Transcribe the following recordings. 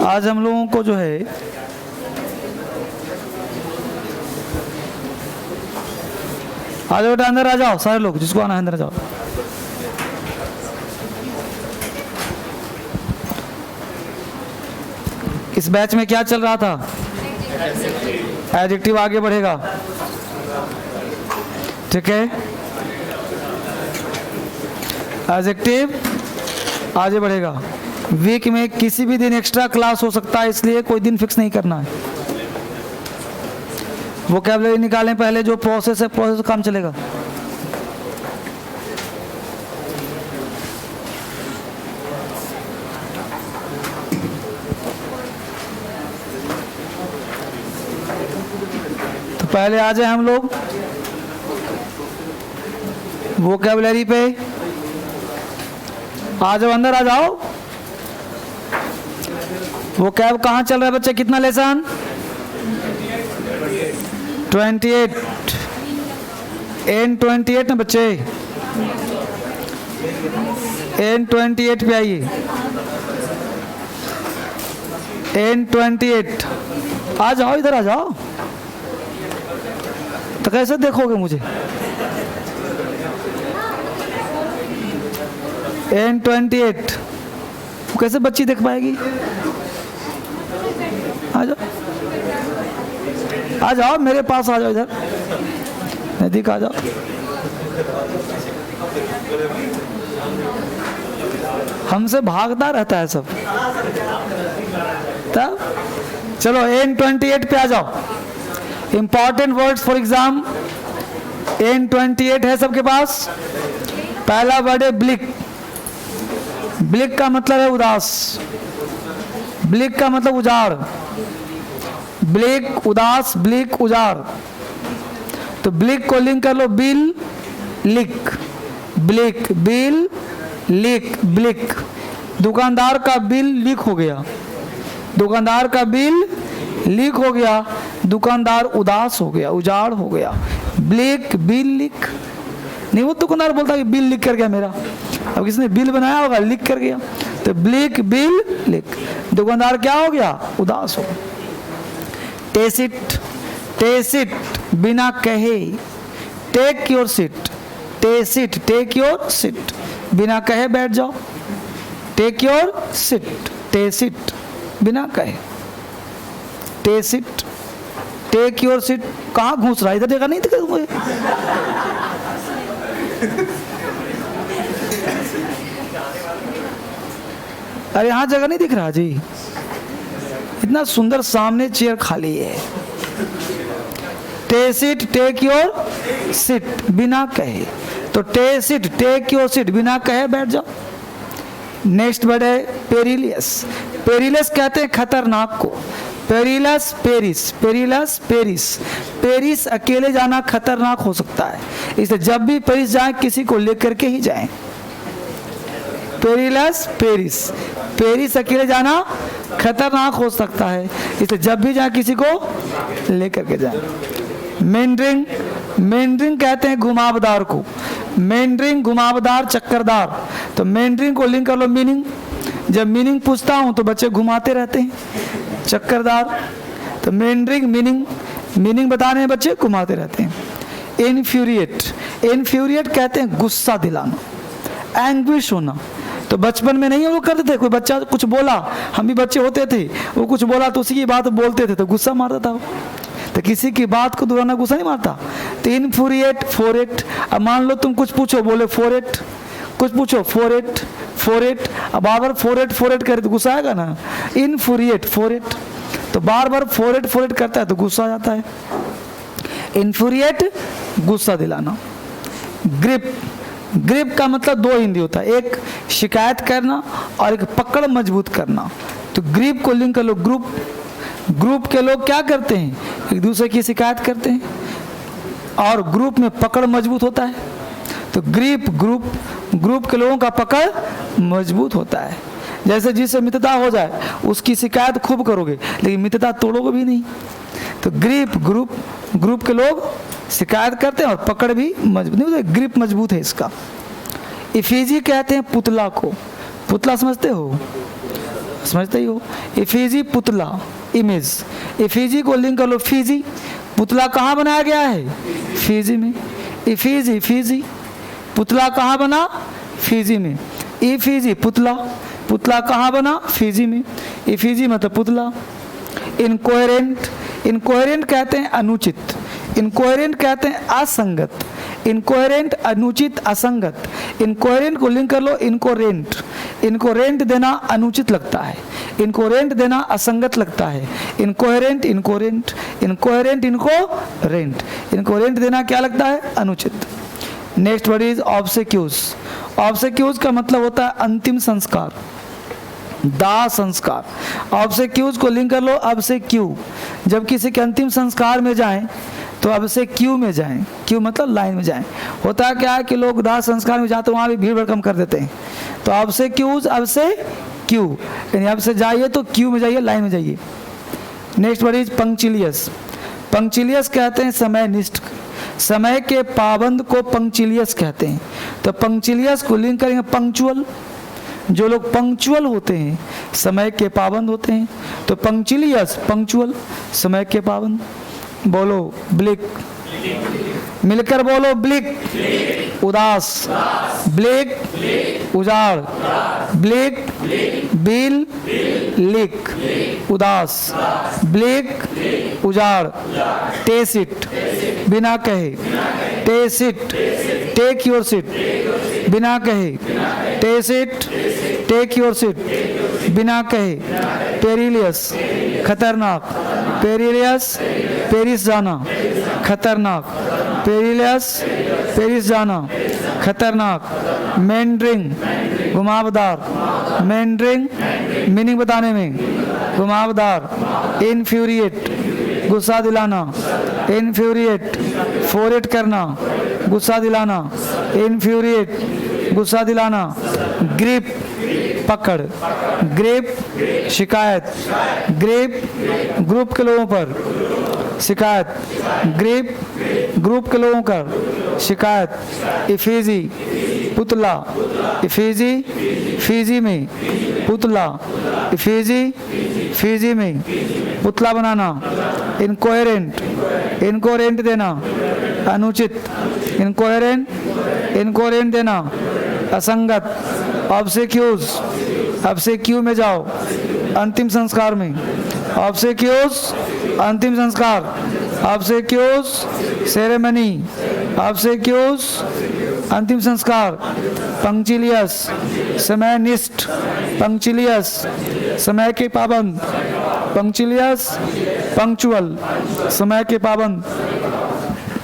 आज हम लोगों को जो है आ जाओ बेटा, अंदर आ जाओ सारे लोग, जिसको आना है अंदर आ जाओ। इस बैच में क्या चल रहा था? एडजेक्टिव आगे बढ़ेगा, ठीक है। एडजेक्टिव आगे बढ़ेगा। वीक में किसी भी दिन एक्स्ट्रा क्लास हो सकता है, इसलिए कोई दिन फिक्स नहीं करना है। वोकैबुलरी निकालें पहले, जो प्रोसेस है प्रोसेस काम चलेगा। तो पहले आ जाए हम लोग वोकैबुलरी पे। आ जाओ, अंदर आ जाओ। वोकैब कहाँ चल रहा है बच्चे? कितना लेसन? 28 N28 ना बच्चे, N28 पे आइए। N28 आ जाओ, इधर आ जाओ। तो कैसे देखोगे मुझे? N28 कैसे बच्ची देख पाएगी? आ जाओ, आ जाओ मेरे पास, आ जाओ इधर नजदीक आ जाओ। हमसे भागता रहता है सब। तब चलो N28 पे आ जाओ। Important words for exam N28 है सबके पास। पहला वर्ड है ब्लिक। ब्लिक का मतलब है उदास। ब्लिक का मतलब उजाड़। ब्लिक उदास, ब्लिक उजाड़। तो ब्लिक को लिंक कर लो बिल लिक। ब्लिक बिल लिक ब्लिक। दुकानदार का बिल लीक हो गया। दुकानदार का बिल लीक हो गया। दुकानदार उदास हो गया, उजाड़ हो गया। ब्लिक बिल लिक। नहीं, वो दुकानदार बोलता है कि बिल लीक कर गया मेरा। अब किसने बिल बनाया होगा, लीक कर गया। तो ब्लिक बिल लिक। दुकानदार क्या हो गया? उदास हो गया। टेसिट। टेसिट बिना कहे। Take your seat. Tacit take your seat. बिना कहे बैठ जाओ। Take your seat. टेसिट बिना कहे। Tacit take your seat. कहाँ घुस रहा है? इधर जगह नहीं दिखा मुझे। अरे यहाँ जगह नहीं दिख रहा जी। इतना सुंदर सामने चेयर खाली है। टेसिट टेक योर सीट बिना कहे। तो टेसिट टेक योर सीट बिना कहे बैठ जाओ। नेक्स्ट वर्ड है पेरिलियस। पेरिलियस कहते हैं खतरनाक को। Perilous Paris. Perilous Paris. Paris अकेले जाना खतरनाक हो सकता है, इसलिए जब भी पेरिस जाए किसी को लेकर के ही जाएं। Perilous Paris. पेरिस अकेले जाना खतरनाक हो सकता है, इसलिए जब भी जाए किसी को लेकर के जाए। मेंडरिंग। मेंडरिंग कहते हैं घुमावदार को। मेंडरिंग घुमावदार, चक्करदार। तो मेंडरिंग को लिंक कर लो मीनिंग। जब मीनिंग पूछता हूं तो बच्चे घुमाते रहते हैं। चक्करदार। तो मेंडरिंग मीनिंग। मीनिंग बताने में बच्चे घुमाते रहते हैं। इनफ्यूरिएट। इनफ्यूरिएट कहते हैं गुस्सा दिलाना, एंग्विश होना। तो बचपन में नहीं हम लोग करते थे, कोई बच्चा कुछ बोला, हम भी बच्चे होते थे, वो कुछ बोला तो उसी की बात बोलते थे तो गुस्सा मारता था वो। तो किसी की बात को दोबारा गुस्सा नहीं मारता। तो इनफ्यूरिएट फोरेट। अब मान लो तुम कुछ पूछो, बोले फोरेट, कुछ पूछो फोरेट फोरेट। अब बार बार फोरेट फोरेट करे तो गुस्सा आएगा ना। इनफ्यूरिएट फोरेट। तो बार बार फोरेट फोरेट करता है तो गुस्सा आ जाता है। इनफ्यूरिएट गुस्सा दिलाना। ग्रिप। ग्रिप का मतलब दो हिंदी होता है, एक शिकायत करना और एक पकड़ मजबूत करना। तो ग्रिप को लिंक कर लो ग्रुप। ग्रुप के लोग क्या करते हैं? एक दूसरे की शिकायत करते हैं और ग्रुप में पकड़ मजबूत होता है। तो ग्रिप ग्रुप। ग्रुप के लोगों का पकड़ मजबूत होता है। जैसे जिससे मित्रता हो जाए उसकी शिकायत खूब करोगे लेकिन मित्रता तोड़ोगे भी नहीं। तो ग्रिप ग्रुप। ग्रुप के लोग शिकायत करते हैं और पकड़ भी मजबूत नहीं होता, ग्रिप मजबूत है इसका। इफिजी कहते हैं पुतला को। पुतला समझते हो? समझते ही हो। इफिजी पुतला, इमेज, इफिजी को लिंक कर लो फिजी, पुतला कहाँ बनाया गया है? फिजी में। इफिजी फिजी, पुतला कहाँ बना? फिजी में। इफिजी पुतला, पुतला कहाँ बना? फिजी में। इफिजी मतलब पुतला। इनकोहेरेंट, इनकोहेरेंट कहते हैं अनुचित, इनकोहेरेंट कहते हैं असंगत, इनकोहेरेंट अनुचित असंगत। इनकोहेरेंट को लिंक कर लो इनकोरेंट, इनकोरेंट देना अनुचित लगता है, इनकोरेंट देना असंगत लगता है। इनकोहेरेंट इनकोरेंट, इनकोहेरेंट इनकोरेंट, इनकोरेंट देना क्या लगता है? अनुचित। Next word is obsequious. Obsequious का मतलब होता है अंतिम संस्कार, दाह संस्कार। ऑब्सेक्यूज को लिंक कर लो अब से क्यू, जब किसी के अंतिम संस्कार में जाएं तो अब से क्यू में जाएं, क्यू मतलब लाइन में जाएं। होता क्या है कि लोग दाह संस्कार में जाते हैं वहाँ भी भीड़ कम कर देते हैं, तो अब से क्यूज, अब से क्यू, यानी अब से जाइए तो क्यू में जाइए, लाइन में जाइए। Next word is punctilious. Punctilious कहते हैं समयनिष्ठ, समय के पाबंद को पंक्चिलियस कहते हैं। तो पंक्चिलियस को लिंक करेंगे पंक्चुअल, जो लोग पंक्चुअल होते हैं, समय के पाबंद होते हैं। तो पंक्चिलियस पंक्चुअल, समय के पाबंद। बोलो ब्लिक, मिलकर बोलो ब्लिक, उदास, ब्लिक उजाड़, ब्लिक बिल लिक, उदास, ब्लिक उजाड़। टेसिट, बिना कहे, टेसिट, टेक योर सीट, बिना कहे, टेसिट, टेक योर सीट, बिना कहे। पेरिलियस, खतरनाक, पेरिलियस, पेरिस जाना, खतरनाक, पेरिलियस, पेरिस जाना, खतरनाक। मेंडरिंग, घुमावदार, मेंडरिंग मीनिंग बताने में, घुमावदार। इनफ्यूरिएट, गुस्सा दिलाना, इनफ्यूरिएट, फोरेट करना, गुस्सा दिलाना, इनफ्यूरिएट, गुस्सा दिलाना। ग्रिप, पकड़, ग्रिप शिकायत, ग्रिप ग्रुप के लोगों पर शिकायत, ग्रिप ग्रुप के लोगों पर शिकायत। इफिजी, पुतला, इफिजी फिजी में, पुतला, इफिजी फिजी में, पुतला बनाना। इनकोहेरेंट, इनकोहेरेंट देना अनुचित, इनकोहेरेंट, इनकोहेरेंट देना असंगत। ऑब्सेक्यूज, अब से क्यू में जाओ अंतिम संस्कार में, ऑब्सेक्यूज अंतिम संस्कार, ऑब्सेक्यूज सेरेमनी, ऑब्सेक्यूज अंतिम संस्कार। पंक्चिलियस, समयनिष्ठ, पंक्चिलियस समय के पाबंद, पंक्चिलियस पंक्चुअल, समय के पाबंद।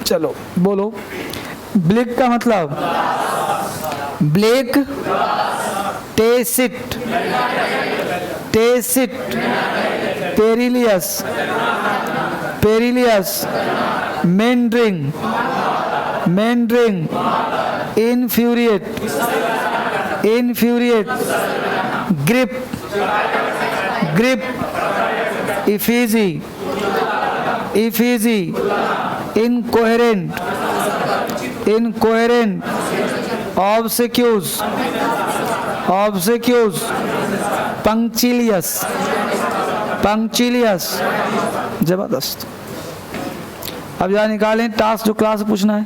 चलो बोलो। ब्लिक का मतलब, ब्लिक tacit, tacit. Perilous, perilous meandering, meandering. Infuriate, infuriate. Grip, grip. Effigy, effigy. Incoherent, incoherent. Obsequious, obsequious. Punctilious, punctilious. जबरदस्त। अब यहाँ निकालें टास्क जो क्लास से पूछना है।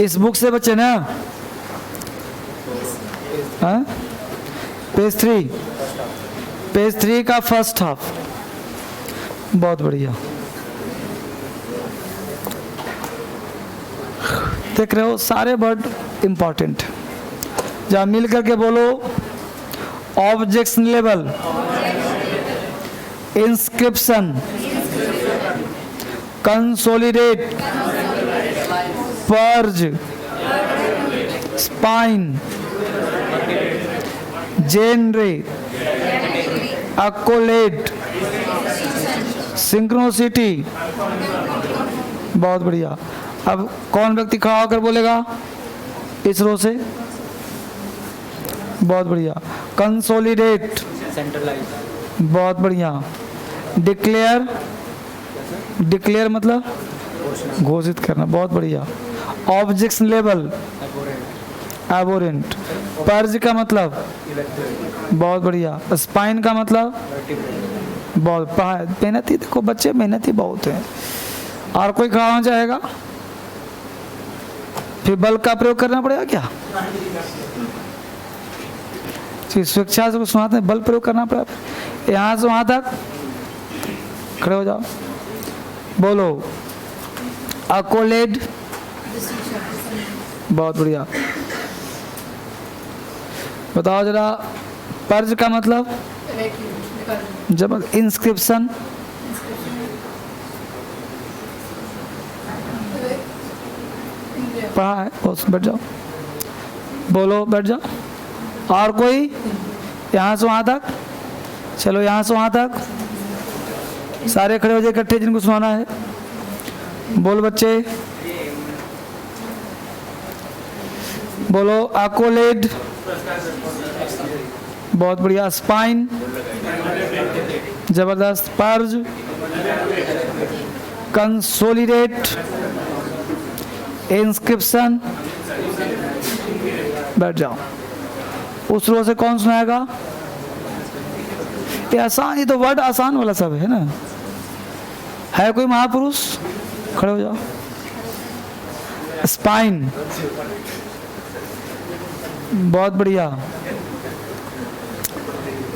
इस बुक से बच्चे ना, हाँ? पेज 3, पेज 3 का फर्स्ट हाफ। बहुत बढ़िया। देख रहे हो सारे वर्ड इंपॉर्टेंट। जहाँ मिल करके बोलो। Objectionable, inscription, consolidate, purge, spine, genre, acolyte, synchronicity. बहुत बढ़िया। अब कौन व्यक्ति खड़ा होकर बोलेगा इस रो से? बहुत बढ़िया। कंसोलिडेट, सेंट्रलाइज, बहुत बढ़िया। डिक्लेयर, डिक्लेयर मतलब घोषित करना, बहुत बढ़िया। Objection level aberrant. पर्ज का मतलब बहुत बढ़िया। स्पाइन का मतलब बहुत मेहनती, देखो बच्चे मेहनती बहुत हैं। और कोई खड़ा होना चाहेगा? फिर बल का प्रयोग करना पड़ेगा क्या? स्वेच्छा से कुछ सुनाते हैं, बल प्रयोग करना पड़ेगा। यहाँ से वहाँ तक खड़े हो जाओ, बोलो अकोलेड। बहुत बढ़िया। बताओ जरा, पर्ज का मतलब जब इंस्क्रिप्शन। पढ़ा है बहुत, बैठ जाओ, बोलो बैठ जाओ। और कोई? यहाँ से वहाँ तक, चलो यहाँ से वहाँ तक सारे खड़े हो जाए इकट्ठे, जिनको सुनाना है। बोल बच्चे, बोलो अकोलेड। बहुत बढ़िया। स्पाइन, जबरदस्त। Purge, consolidate, inscription. बैठ जाओ। उस रो से कौन सुनाएगा? ये आसान, ये तो वर्ड आसान वाला सब है ना। है कोई महापुरुष? खड़े हो जाओ। स्पाइन, बहुत बढ़िया।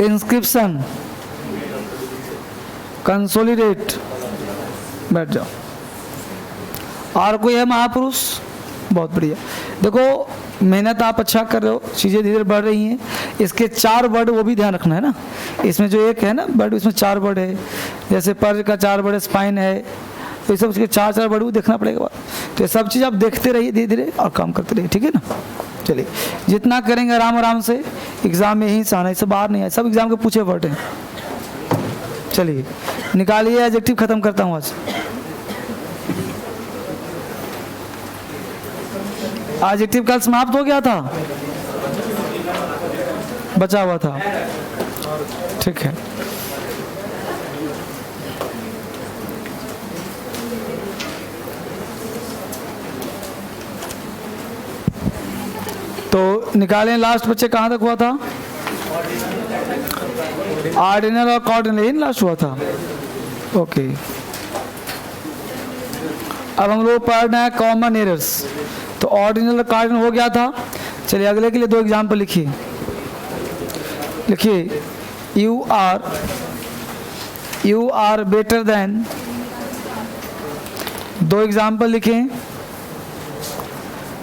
Inscription, consolidate. बैठ जाओ। और कोई है महापुरुष? बहुत बढ़िया। देखो मेहनत आप अच्छा कर रहे हो, चीज़ें धीरे बढ़ रही हैं। इसके 4 वर्ड वो भी ध्यान रखना है ना। इसमें जो एक है ना वर्ड, इसमें 4 वर्ड है। जैसे पर्ज का 4 वर्ड, स्पाइन है, तो ये सब उसके 4 वर्ड भी देखना पड़ेगा। तो ये सब चीज़ आप देखते रहिए धीरे धीरे और काम करते रहिए, ठीक है ना। चलिए, जितना करेंगे आराम आराम से, एग्जाम में यहीं से आना है, इससे बाहर नहीं है। सब एग्जाम के पूछे वर्ड हैं। चलिए निकालिए, एडजेक्टिव खत्म करता हूँ आज। एडजेक्टिव कल समाप्त हो गया था, बचा हुआ था, ठीक है। तो निकालें, लास्ट बच्चे कहाँ तक हुआ था? ऑर्डिनल और कॉर्डिनल, यही लास्ट हुआ था। ओके, अब हम लोग पढ़ रहे हैं कॉमन एरर्स। तो ऑर्डिनल और कॉर्डिनल हो गया था। चलिए अगले के लिए 2 एग्जाम्पल लिखिए। लिखिए, you are better than. 2 example लिखें।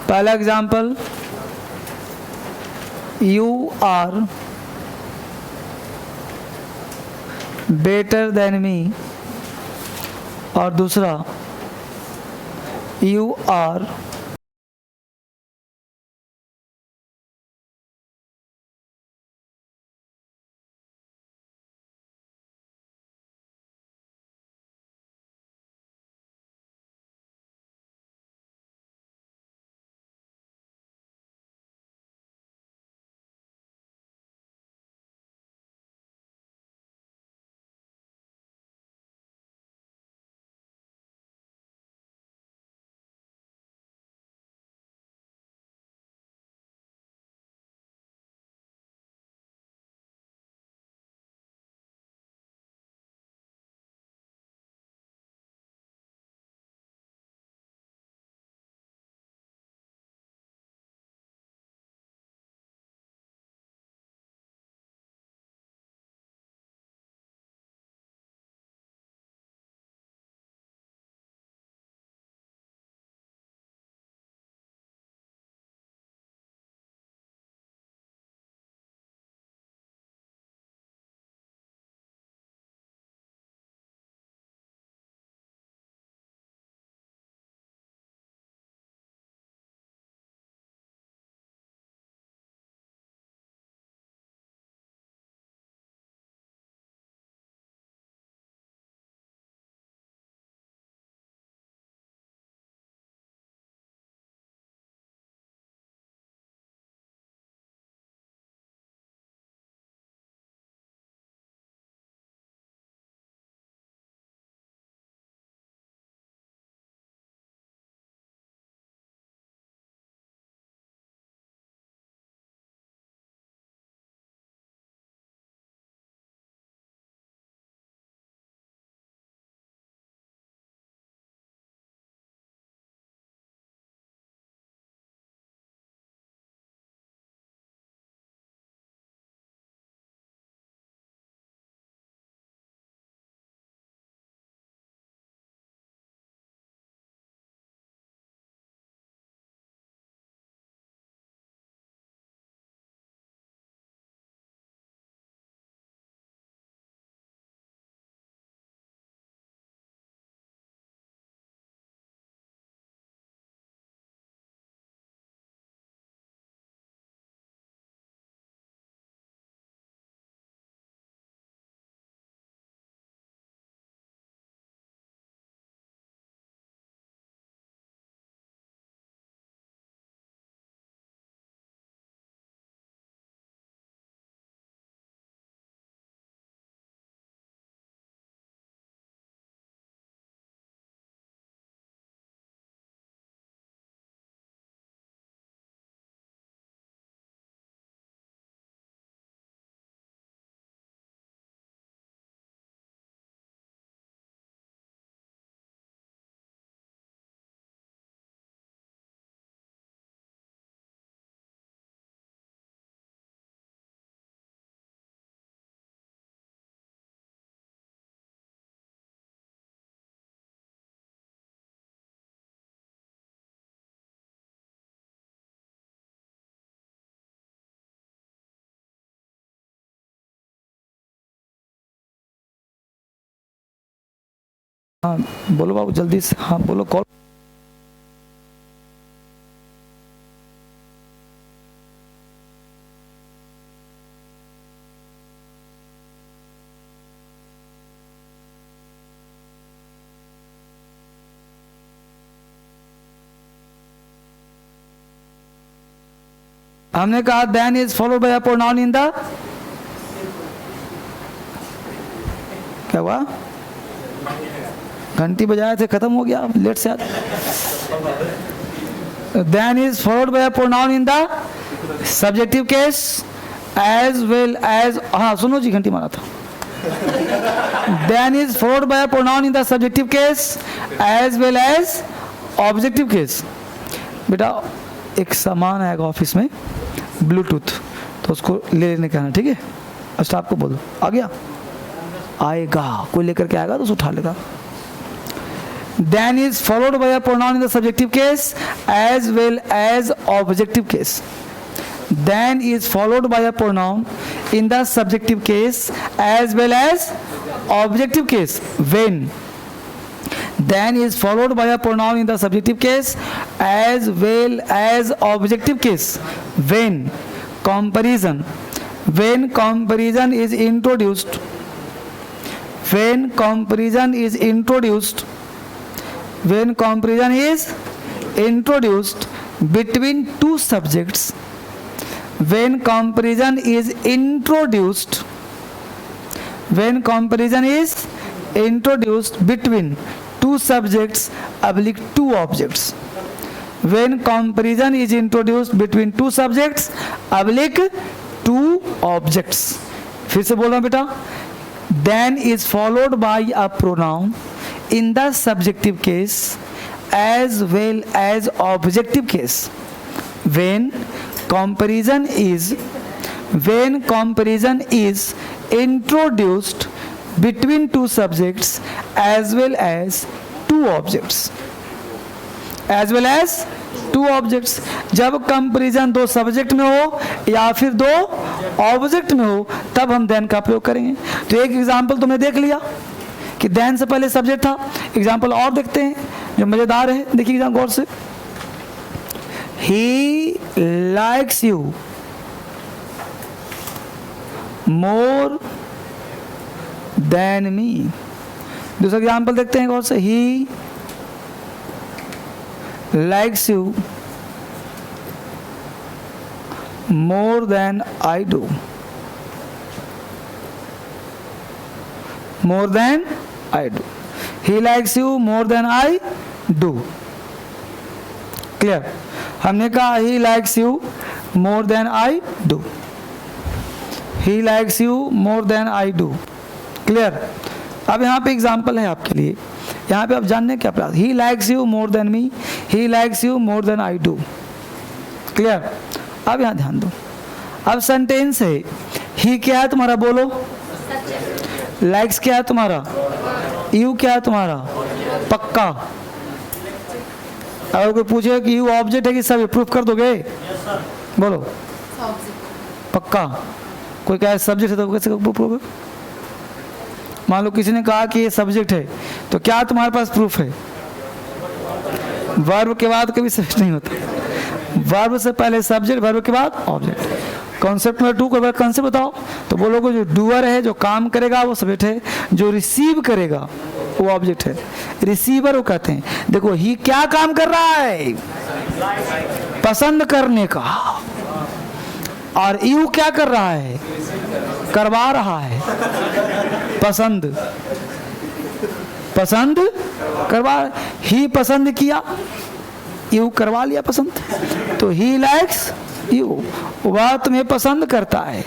पहला example, you are better than me. और दूसरा, यू आर हाँ बोलो बाबू जल्दी से, हाँ बोलो कॉल। हमने कहा than is followed by a pronoun in the, क्या हुआ? घंटी बजाए थे, खत्म हो गया, लेट से आते। Than is followed by a pronoun in the subjective case as well as, हाँ सुनो जी, घंटी मारा था। Than is followed by a pronoun in the subjective case as well as objective case. बेटा एक सामान आएगा ऑफिस में, ब्लूटूथ, तो उसको ले लेने का है, ठीक है? स्टाफ को बोलो, आ गया, आएगा, कोई लेकर के आएगा तो उसे उठा लेगा। Than is followed by a pronoun in the subjective case as well as objective case. Than is followed by a pronoun in the subjective case as well as objective case when. Then is followed by a pronoun in the subjective case as well as objective case when comparison is introduced, when comparison is introduced between two subjects, when comparison is introduced between two subjects oblique two objects, when comparison is introduced between two subjects oblique two objects। फिर से बोल रहा हूं बेटा, then is followed by a pronoun in the subjective case as well as objective case when comparison is introduced between two subjects as well as two objects। जब comparison दो subject में हो या फिर दो ऑब्जेक्ट में हो तब हम देन का प्रयोग करेंगे। तो एक एग्जांपल तुमने देख लिया कि देन से पहले सब्जेक्ट था। एग्जांपल और देखते हैं जो मजेदार है, देखिए एग्जाम गौर से। He likes you more than me. दूसरा एग्जाम्पल देखते हैं गौर से, he likes you more than I do, more than I do. He likes you more than I do. Clear? हमने कहा he likes you more than I do, he likes you more than I do. Clear? अब यहाँ पे example है आपके लिए, यहाँ पे आप जानने क्या प्रयास, he likes you more than me, he likes you more than I do. Clear? अब यहाँ ध्यान दो, अब सेंटेंस है, ही क्या है तुम्हारा, बोलो। लाइक्स क्या है तुम्हारा, यू क्या है तुम्हारा, पक्का। अगर कोई पूछे कि यू ऑब्जेक्ट है कि सब, प्रूफ कर दोगे? बोलो पक्का। कोई कहे सब्जेक्ट है तो कैसे प्रूफ करोगे? मान लो किसी ने कहा कि ये सब्जेक्ट है, तो क्या तुम्हारे पास प्रूफ है? वर्ब के बाद कभी सब्जेक्ट नहीं होता, वर्ब से पहले सब्जेक्ट, वर्ब के बाद ऑब्जेक्ट। कॉन्सेप्ट नंबर 2 को अगर कॉन्सेप्ट बताओ तो बोलोगे जो डूअर है, जो काम करेगा वो सब्जेक्ट है, जो रिसीव करेगा वो ऑब्जेक्ट है। रिसीवर वो कहते हैं। देखो ही क्या काम कर रहा है, पसंद करने का, और यू क्या कर रहा है, करवा रहा है, पसंद करवा। ही पसंद किया, यू करवा लिया पसंद, तो ही लाइक्स यू, वह तुम्हें पसंद करता है।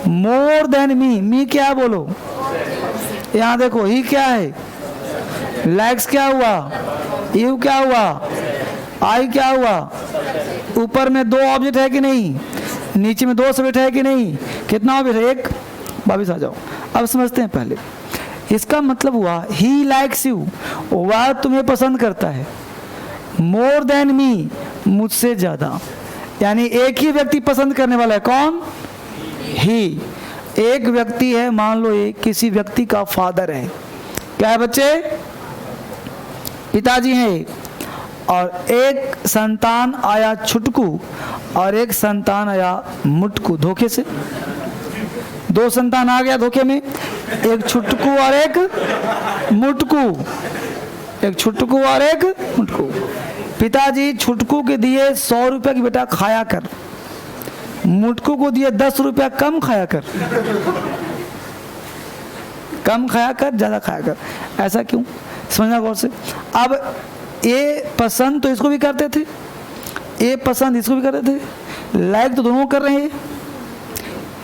मोर देन मी, मी क्या है बोलो? यहाँ देखो ही क्या है, लाइक्स क्या हुआ, यू क्या हुआ, आई क्या हुआ। ऊपर में 2 ऑब्जेक्ट है कि नहीं, नीचे में 2 सब्जेक्ट है कि नहीं, कितना ऑब्जेक्ट है, 1। 22 आ जाओ। अब समझते हैं पहले, इसका मतलब हुआ ही लाइक्स यू, वह तुम्हें पसंद करता है। मोर देन मी, मुझसे ज्यादा, यानी एक ही व्यक्ति पसंद करने वाला है, कौन? ही। एक व्यक्ति है, मान लो एक किसी व्यक्ति का फादर है, क्या है बच्चे? पिताजी हैं एक, और एक संतान आया छुटकू और एक संतान आया मुटकू। धोखे से 2 संतान आ गया धोखे में, एक छुटकू और एक मुटकू, एक छुटकू और एक मुटकू। पिताजी छुटकू के दिए 100 रुपया की बेटा खाया कर, मुटकू को दिए 10 रुपया कम खाया कर, कम खाया कर ज़्यादा खाया कर। ऐसा क्यों, समझना गौर से। अब ये पसंद तो इसको भी करते थे, ये पसंद इसको भी करते थे, लाइक तो दोनों कर रहे हैं,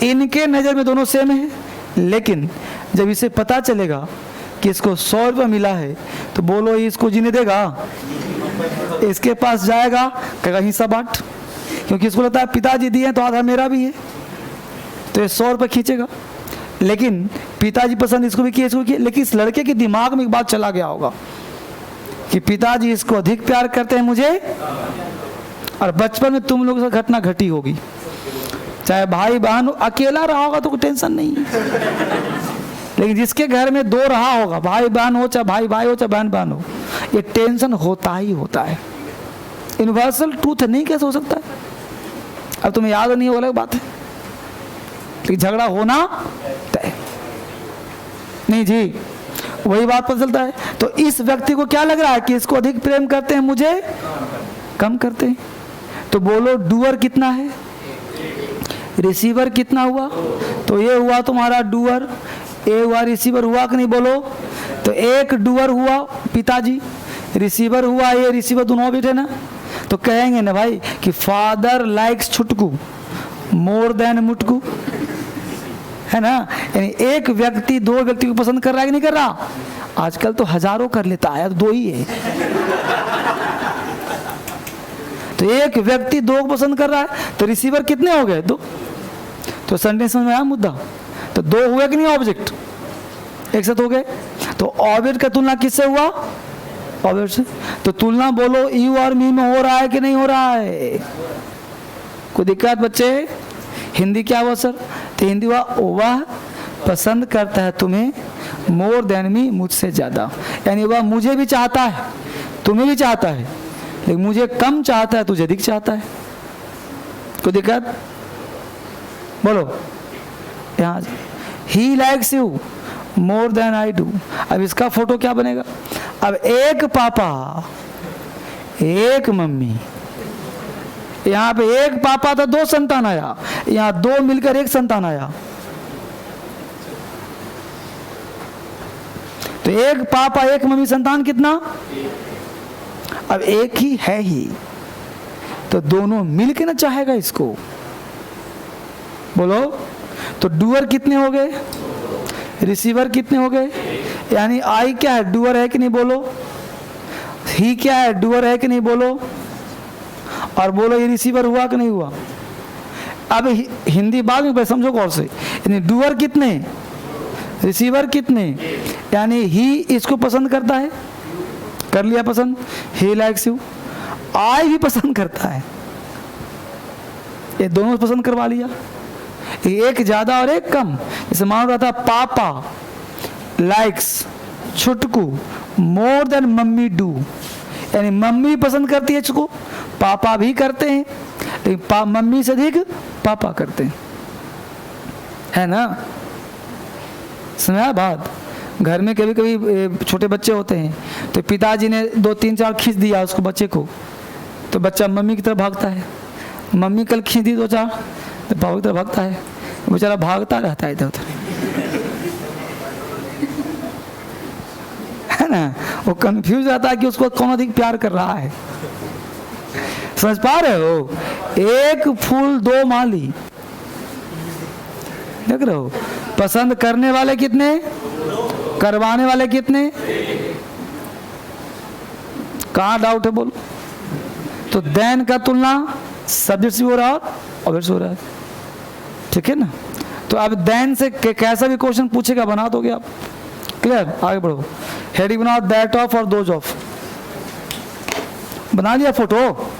इनके नज़र में दोनों सेम है। लेकिन जब इसे पता चलेगा कि इसको 100 रुपया मिला है तो बोलो ये इसको जीने देगा? इसके पास जाएगा, कहेगा हिस्सा बांट, क्योंकि इसको लगता है पिताजी दिए तो आधा मेरा भी है, तो ये 100 रुपये खींचेगा। लेकिन पिताजी पसंद इसको भी किए, इसको भी किए, लेकिन इस लड़के के दिमाग में एक बात चला गया होगा कि पिताजी इसको अधिक प्यार करते हैं मुझे, और बचपन में तुम लोगों से घटना घटी होगी, चाहे भाई बहन, अकेला रहा होगा तो कोई टेंशन नहीं, लेकिन जिसके घर में 2 रहा होगा, भाई बहन हो चाहे भाई भाई हो चाहे बहन बहन हो, ये टेंशन होता ही होता है। यूनिवर्सल ट्रूथ नहीं, कैसे हो सकता है? अब तुम्हें याद नहीं हो, अलग बात है, लेकिन झगड़ा होना तय नहीं जी, वही बात पता चलता है। तो इस व्यक्ति को क्या लग रहा है कि इसको अधिक प्रेम करते हैं, मुझे कम करते हैं। तो बोलो डूअर कितना है, रिसीवर कितना हुआ? तो ये हुआ तुम्हारा डूअर, ये हुआ रिसीवर, हुआ कि नहीं बोलो? तो एक डूअर हुआ पिताजी, रिसीवर हुआ ये रिसीवर, दोनों बैठे ना, तो कहेंगे ना भाई कि father likes Chhutku more then मुटकू, है ना। यानी एक व्यक्ति 2 व्यक्ति को पसंद कर रहा है कि नहीं कर रहा? आजकल तो हजारों कर लेता है, 2 ही है। तो एक व्यक्ति 2 को पसंद कर रहा है, तो रिसीवर कितने हो गए? 2। तो सेंटेंस में आया मुद्दा, तो 2 हुए कि नहीं ऑब्जेक्ट, एक साथ हो गए। तो ऑब्जेक्ट का तुलना किससे हुआ? ऑब्जेक्ट से। तो तुलना बोलो यू और मी में हो रहा है कि नहीं हो रहा है? कोई दिक्कत बच्चे? हिंदी क्या हुआ सर? तो हिंदी हुआ वह पसंद करता है तुम्हें मोर देन मी, मुझसे ज़्यादा। यानी वह मुझे भी चाहता है, तुम्हें भी चाहता है, लेकिन मुझे कम चाहता है, तुझे अधिक चाहता है। कोई दिक्कत? बोलो यहाँ, he likes you more than I do. अब इसका फोटो क्या बनेगा? अब एक पापा एक मम्मी, यहाँ पे एक पापा था 2 संतान आया, यहाँ 2 मिलकर 1 संतान आया। तो एक पापा एक मम्मी संतान कितना? अब एक ही है ही, तो दोनों मिलकर ना चाहेगा इसको। बोलो, तो डूअर कितने हो गए, रिसीवर कितने हो गए? यानी आई क्या है, डूअर है कि नहीं बोलो? ही क्या है, डूअर है कि नहीं बोलो? और बोलो ये रिसीवर हुआ कि नहीं हुआ? अब हिंदी बाद में समझो गौर से, यानी डूअर कितने, रिसीवर कितने? यानी ही इसको पसंद करता है, कर लिया पसंद, ही लाइक्स यू। आई भी पसंद करता है, ये दोनों पसंद करवा लिया, एक ज्यादा और एक कम। जैसे मान रहा था papa likes Chhutku more than mummy do, यानी मम्मी पसंद करती है इसको, पापा भी करते हैं, लेकिन मम्मी से अधिक पापा करते हैं, है ना। सुना बात? घर में कभी कभी छोटे बच्चे होते हैं, तो पिताजी ने 2 3 4 खींच दिया उसको, बच्चे को, तो बच्चा मम्मी की तरफ भागता है। मम्मी कल खींच दी 2 4, तो पापा की तरफ भागता है, बेचारा भागता रहता है इधर उधर, है ना। वो कंफ्यूज रहता है कि उसको कौन अधिक प्यार कर रहा है। समझ पा रहे हो? एक फूल 2 माली, देख रहे हो? पसंद करने वाले कितने, करवाने वाले कितने? कहाँ डाउट है बोलो? तो देन का तुलना सब्जेक्ट से हो रहा है, ऑब्जेक्ट से हो रहा है, ठीक है ना। तो अब देन से कैसा भी क्वेश्चन पूछेगा बना दोगे आप, क्लियर? आगे बढ़ो, हेडिंग बनाओ, दैट ऑफ और दोज ऑफ। बना लिया फोटो?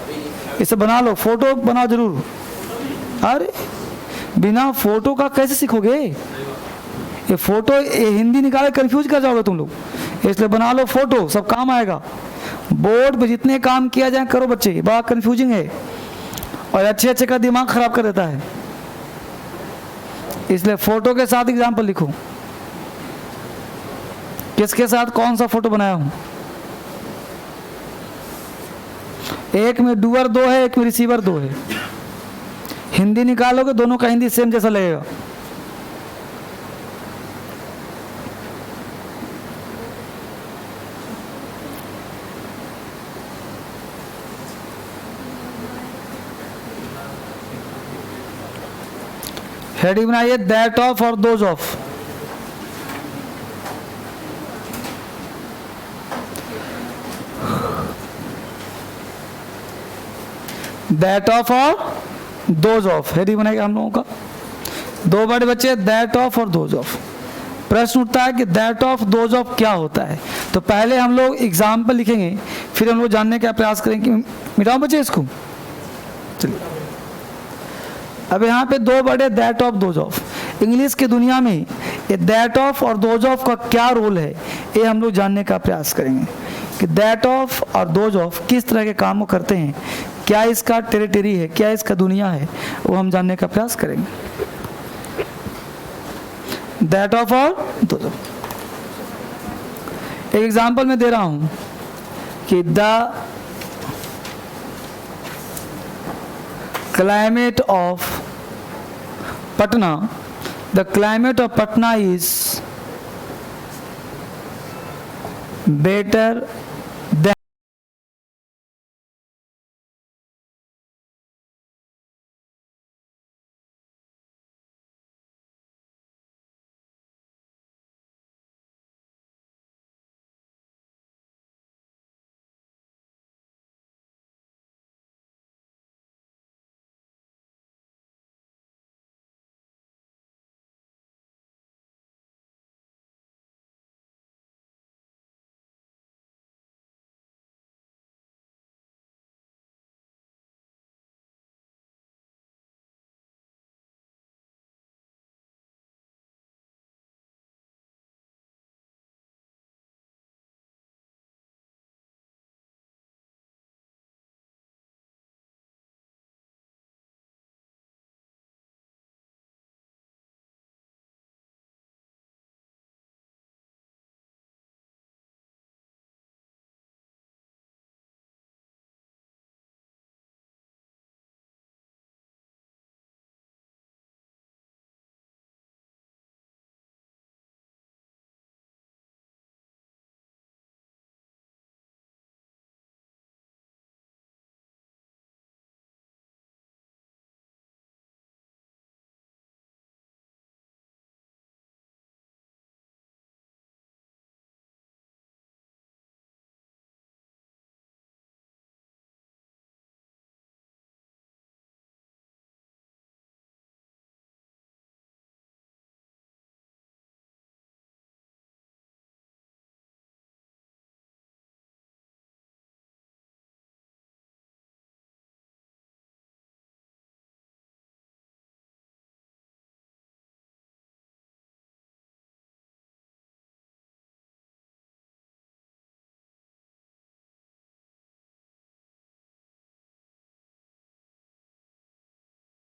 इसे बना लो, फोटो बनाओ जरूर। अरे बिना फोटो का कैसे सीखोगे? ये फोटो, ये हिंदी निकाले कंफ्यूज कर जाओगे तुम लोग, इसलिए बना लो फोटो, सब काम आएगा। बोर्ड पे जितने काम किया जाए करो बच्चे, बड़ा कंफ्यूजिंग है और अच्छे अच्छे का दिमाग खराब कर देता है। इसलिए फोटो के साथ एग्जाम्पल लिखो, किसके साथ कौन सा फोटो बनाया हूं। एक में डूअर 2 है, एक में रिसीवर 2 है। हिंदी निकालोगे दोनों का हिंदी सेम जैसा लगेगा। हेडिंग बनाइए दैट ऑफ और दोज ऑफ। दैट ऑफ और दोज ऑफ हेडिंग बनाएगा हम लोगों का। 2 बड़े बच्चे दैट ऑफ और दोज ऑफ। प्रश्न उठता है कि दैट ऑफ दोज ऑफ क्या होता है। तो पहले हम लोग एग्जाम्पल लिखेंगे, फिर हम लोग जानने का प्रयास करेंगे। मिटाओ बच्चे इसको, चलिए। अब यहाँ पे 2 बड़े that of those of. English की दुनिया में ये दैट ऑफ और दोज ऑफ का क्या रोल है, ये हम लोग जानने का प्रयास करेंगे कि दैट ऑफ और दोज ऑफ किस तरह के काम करते हैं, क्या इसका टेरिटरी है, क्या इसका दुनिया है, वो हम जानने का प्रयास करेंगे। दैट ऑफ और दोज ऑफ। एक एग्जांपल मैं दे रहा हूं कि the climate of Patna, the climate of Patna is better than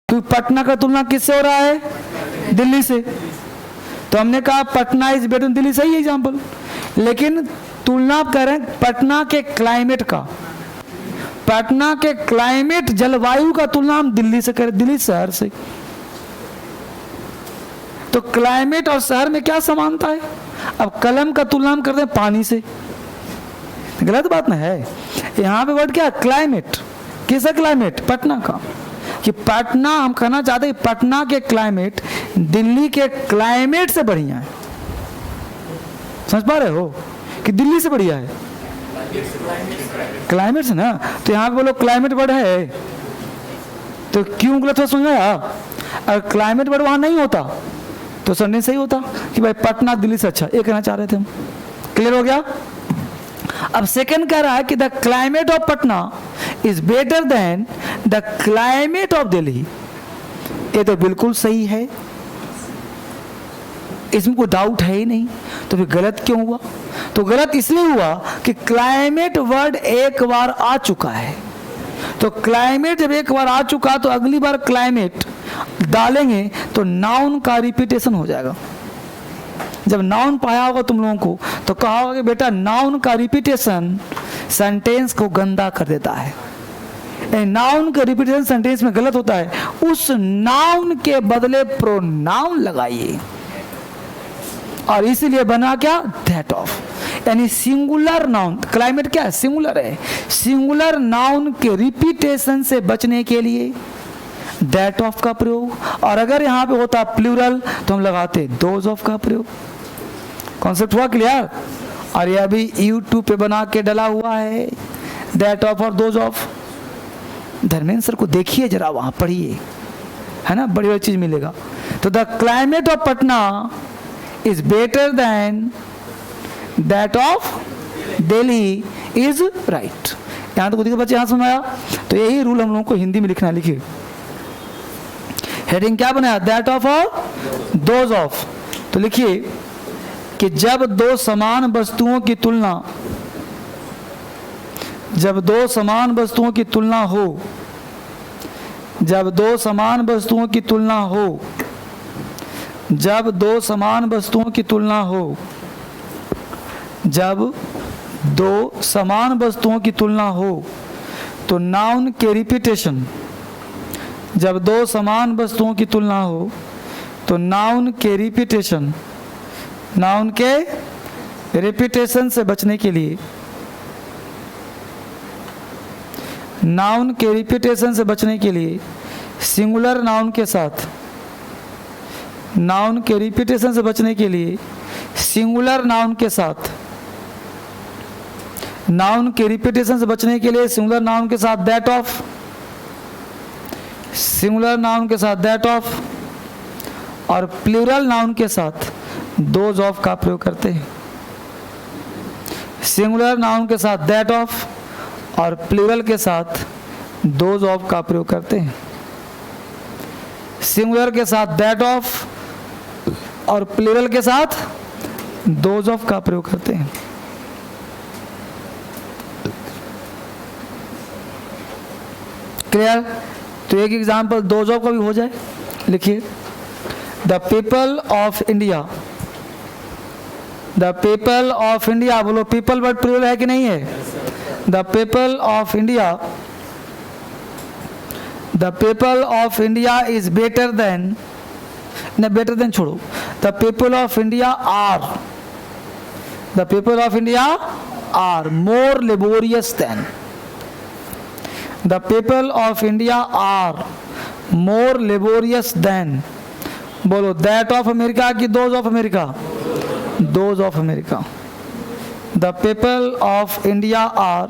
तो पटना का तुलना किससे हो रहा है, दिल्ली से। तो हमने कहा Patna is better then Delhi, सही एग्जांपल। लेकिन तुलना आप कर रहे हैं पटना के क्लाइमेट का, पटना के क्लाइमेट जलवायु का तुलना हम दिल्ली से करें, दिल्ली शहर से। तो क्लाइमेट और शहर में क्या समानता है। अब कलम का तुलना हम करते हैं पानी से, गलत बात ना है। यहां पे वर्ड क्या, क्लाइमेट। किसका क्लाइमेट, पटना का। कि पटना, हम कहना चाहते हैं पटना के क्लाइमेट दिल्ली के क्लाइमेट से बढ़िया है। समझ पा रहे हो कि दिल्ली से बढ़िया है क्लाइमेट से ना। तो यहाँ पे बोलो क्लाइमेट वर्ड है, तो क्यों गलत हो, समझ आया। अगर क्लाइमेट वर्ड वहां नहीं होता तो सेंटेंस सही होता कि भाई पटना दिल्ली से अच्छा, ये कहना चाह रहे थे हम। क्लियर हो गया। अब सेकंड कह रहा है कि the climate of Patna is better then the climate of Delhi. ये तो बिल्कुल सही है, इसमें कोई डाउट है ही नहीं। तो फिर गलत क्यों हुआ। तो गलत इसलिए हुआ कि क्लाइमेट वर्ड एक बार आ चुका है, तो क्लाइमेट जब एक बार आ चुका तो अगली बार क्लाइमेट डालेंगे तो नाउन का रिपीटेशन हो जाएगा। जब नाउन पाया होगा तुम लोगों को तो कहा होगा कि बेटा नाउन का रिपीटेशन सेंटेंस को गंदा कर देता है, नाउन का रिपीटेशन सेंटेंस में गलत होता है, उस नाउन के बदले प्रोनाउन लगाइए, और इसीलिए बना क्या, दैट ऑफ। यानी सिंगुलर नाउन, क्लाइमेट क्या है, सिंगुलर है, सिंगुलर नाउन के रिपीटेशन से बचने के लिए दैट ऑफ का प्रयोग, और अगर यहाँ पे होता प्लूरल तो हम लगाते दोज ऑफ का प्रयोग। कॉन्सेप्ट हुआ क्लियर? और ये अभी YouTube पे बना के डला हुआ है दैट ऑफ और दोज ऑफ। धर्मेंद्र सर को देखिए जरा, वहां पढ़िए, है ना, बड़ी बड़ी चीज मिलेगा। तो the climate of Patna is better then that of Delhi is right. यहां तो देखिए बच्चे, यहां सुनाया, तो यही रूल हम लोगों को हिंदी में लिखना है। लिखिए हेडिंग क्या बनाया, दैट ऑफ और दोज ऑफ। तो लिखिए कि जब दो समान वस्तुओं की तुलना, जब दो समान वस्तुओं की तुलना हो, जब दो समान वस्तुओं की तुलना हो, जब दो समान वस्तुओं की तुलना हो, जब दो समान वस्तुओं की तुलना हो तो नाउन के रिपीटेशन, जब दो समान वस्तुओं की तुलना हो तो नाउन के रिपीटेशन, नाउन के रिपीटेशन से बचने के लिए, नाउन के रिपीटेशन से बचने के लिए सिंगुलर नाउन के साथ, नाउन के रिपीटेशन से बचने के लिए सिंगुलर नाउन के साथ, नाउन के रिपीटेशन से बचने के लिए सिंगुलर नाउन के साथ दैट ऑफ, सिंगुलर नाउन के साथ दैट ऑफ, और प्लूरल नाउन के साथ दोज ऑफ का प्रयोग करते हैं। सिंगुलर नाउन के साथ दैट ऑफ और प्लूरल के साथ दोज ऑफ का प्रयोग करते हैं। सिंगुलर के साथ दैट ऑफ और प्लूरल के साथ दोज ऑफ का प्रयोग करते हैं। क्लियर? तो एक एग्जाम्पल दोज ऑफ का भी हो जाए। लिखिए the people of India, the people of India, बोलो पीपल वर्ड प्लूरल है कि नहीं है? The people of India, the people of India is better than, न बेटर देन छोड़ो, the people of India are, the people of India are more laborious than, the people of India are more laborious than, बोलो that of America की those of America, those of America. The people of India are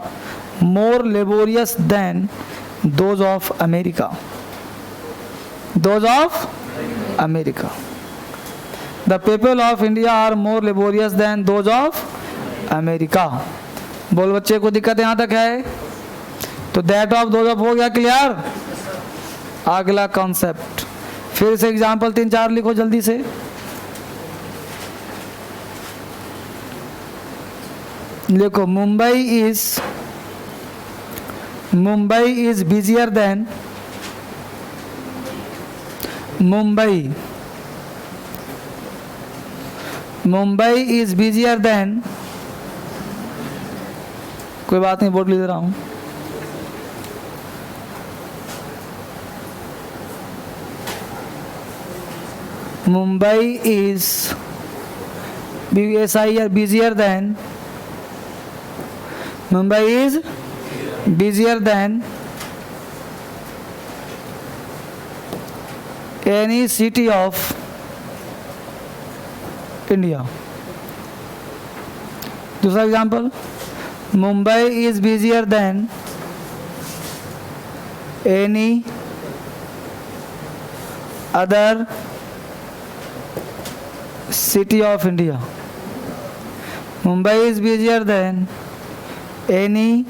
more laborious than those of America, those of America. The people of India are more laborious than those of America. बोल बच्चे को दिक्कत यहां तक है? तो that of those of हो गया क्लियर? अगला कॉन्सेप्ट फिर से एग्जाम्पल 3-4 लिखो जल्दी से। देखो Mumbai is busier than, Mumbai is busier than, कोई बात नहीं, बोर्ड लिख रहा हूं। Mumbai is busier than, Mumbai is busier than any city of India. दूसरा example, Mumbai is busier than any other city of India. Mumbai is busier than any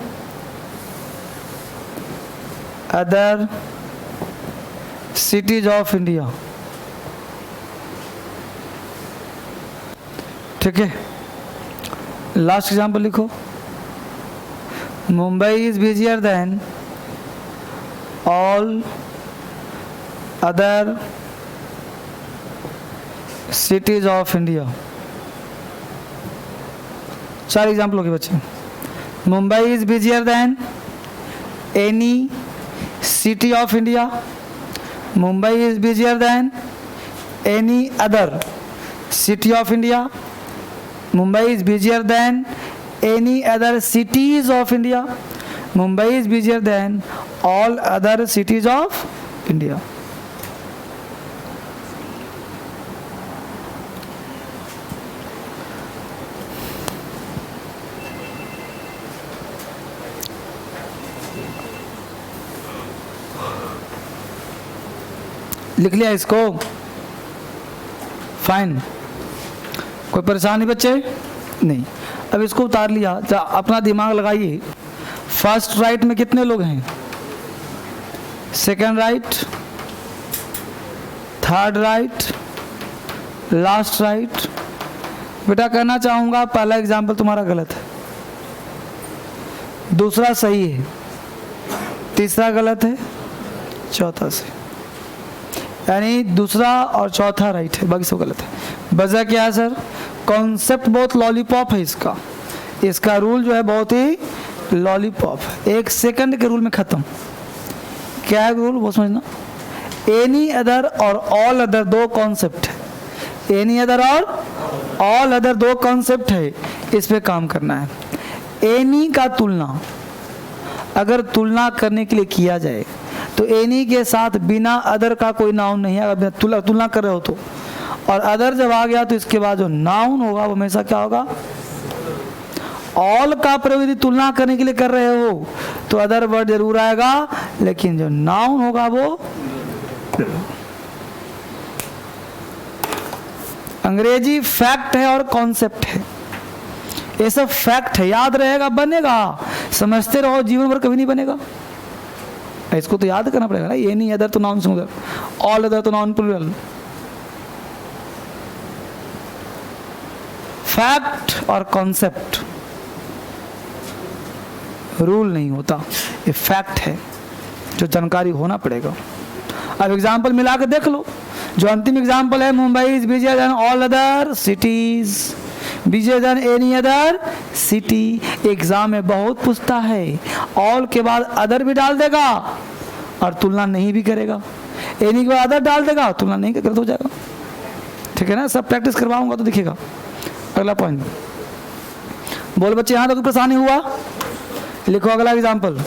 other cities of India. ठीक है, last example लिखो, Mumbai is busier than all other cities of India. 4 example हो गए बच्चे। Mumbai is busier than any city of India, Mumbai is busier than any other city of India, Mumbai is busier than any other cities of India, Mumbai is busier than all other cities of India. लिख लिया इसको? Fine, कोई परेशानी बच्चे? नहीं। अब इसको उतार लिया, अपना दिमाग लगाइए। फर्स्ट राइट में कितने लोग हैं? Second right, third right, last right. बेटा कहना चाहूंगा पहला एग्जाम्पल तुम्हारा गलत है, दूसरा सही है, तीसरा गलत है, चौथा सही। यानी दूसरा और चौथा राइट है, बाकी सब गलत है। वजह क्या है सर? कॉन्सेप्ट बहुत लॉलीपॉप है इसका। इसका रूल जो है बहुत ही लॉलीपॉप है, 1 सेकंड के रूल में खत्म। क्या है रूल वो समझना। एनी अदर और ऑल अदर 2 कॉन्सेप्ट है। एनी अदर और ऑल अदर 2 कॉन्सेप्ट है, इस पे काम करना है। एनी का तुलना अगर तुलना करने के लिए किया जाए तो एनी के साथ बिना अदर का कोई नाउन नहीं है। अगर तुलना कर रहे हो तो, और अदर जब आ गया तो इसके बाद जो नाउन होगा वो हमेशा क्या होगा? ऑल का प्रयोग यदि तुलना करने के लिए कर रहे हो तो अदर वर्ड जरूर आएगा, लेकिन जो नाउन होगा वो अंग्रेजी फैक्ट है और कॉन्सेप्ट है। ये सब फैक्ट है, याद रहेगा, बनेगा, समझते रहो, जीवन भर कभी नहीं बनेगा। इसको तो याद करना पड़ेगा ना। ये नहीं अदर तो नाउन सिंगुलर, ऑल अदर तो नाउन प्लूरल। फैक्ट और कॉन्सेप्ट रूल नहीं होता, ये फैक्ट है जो जानकारी होना पड़ेगा। अब एग्जाम्पल मिला के देख लो। जो अंतिम एग्जाम्पल है, Mumbai is busier than all other cities, busier than any other city. Exam में बहुत पूछता है, ऑल के बाद अदर भी डाल देगा और तुलना नहीं भी करेगा, एनी के बाद अदर डाल देगा, तुलना नहीं करेगा, हो जाएगा। ठीक है ना? सब प्रैक्टिस करवाऊंगा तो दिखेगा। अगला पॉइंट बोल बच्चे, यहां तक तो परेशानी हुआ? लिखो अगला एग्जाम्पल।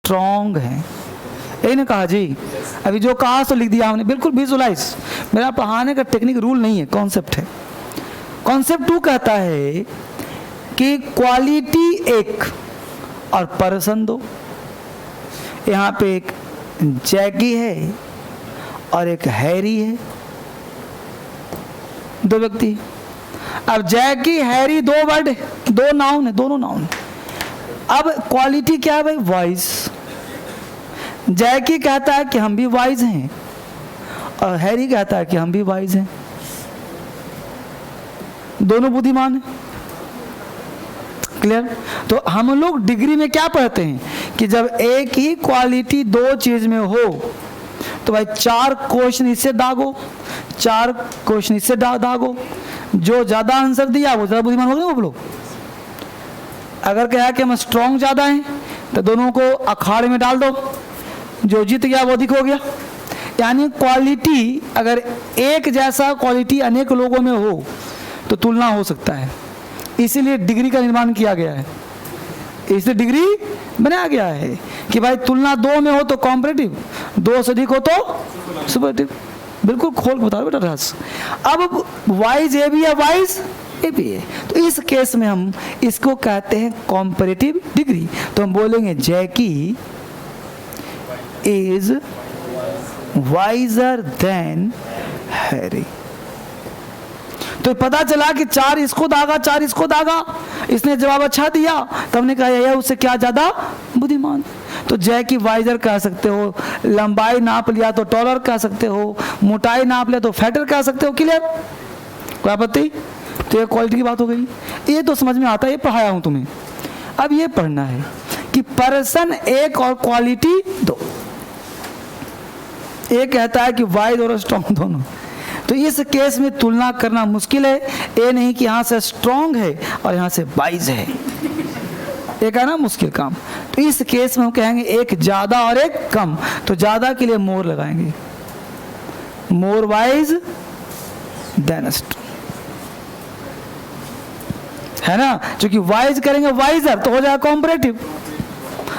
स्ट्रॉन्ग हैं। यही ने कहा जी, अभी जो कहा सो लिख दिया हमने, बिल्कुल विजुलाइज। मेरा पढ़ाने का टेक्निक रूल नहीं है, कॉन्सेप्ट है। कॉन्सेप्ट 2 कहता है कि क्वालिटी एक और पर्सन 2। यहाँ पे एक जैकी है और एक हैरी है, 2 व्यक्ति। अब जैकी हैरी 2 वर्ड, 2 नाउन है, दोनों नाउन। अब क्वालिटी क्या है भाई? वाइज। जैकी कहता है कि हम भी वाइज हैं और हैरी कहता है कि हम भी वाइज हैं, दोनों बुद्धिमान हैं। क्लियर? तो हम लोग डिग्री में क्या पढ़ते हैं कि जब एक ही क्वालिटी 2 चीज में हो तो भाई 4 क्वेश्चन इससे दागो, 4 क्वेश्चन इससे दागो, जो ज्यादा आंसर दिया वो ज्यादा बुद्धिमान हो गए वो लोग। अगर कहा कि हम स्ट्रॉन्ग ज्यादा हैं तो दोनों को अखाड़े में डाल दो, जो जीत गया वो अधिक हो गया। यानी क्वालिटी अगर एक जैसा क्वालिटी अनेक लोगों में हो तो तुलना हो सकता है, इसीलिए डिग्री का निर्माण किया गया है, इसलिए डिग्री बनाया गया है कि भाई तुलना 2 में हो तो कॉम्परेटिव, 2 से अधिक हो तो सुपरलेटिव। बिल्कुल खोल के बता रहा बेटा रहस्य। अब वाइज ए भी है, वाइज ए भी है, तो इस केस में हम इसको कहते हैं कॉम्परेटिव डिग्री। तो हम बोलेंगे जैकी इज वाइजर देन हैरी। तो पता चला कि 4 इसको दागा, 4 इसको दागा, इसने जवाब अच्छा दिया, तब ने कहा यह उससे क्या ज्यादा बुद्धिमान। तो जैकी वाइजर कह सकते हो, लंबाई नाप लिया तो टॉलर कह सकते हो, मोटाई नाप लिया तो फैटर कह सकते हो। क्लियर? कोई आपत्ति? तो ये क्वालिटी की बात हो गई, ये तो समझ में आता है, ये पढ़ाया हूं तुम्हें। अब ये पढ़ना है कि पर्सन एक और क्वालिटी 2। एक कहता है कि वाइज और स्ट्रॉन्ग दोनों, तो इस केस में तुलना करना मुश्किल है। ये नहीं कि यहाँ से स्ट्रॉन्ग है और यहाँ से वाइज है, एक है ना मुश्किल काम। तो इस केस में हम कहेंगे एक ज्यादा और एक कम। तो ज्यादा के लिए मोर लगाएंगे, मोर वाइज देन स्ट्रॉन्ग, है ना। क्योंकि वाइज करेंगे वाइजर तो हो जाएगा कॉम्परेटिव,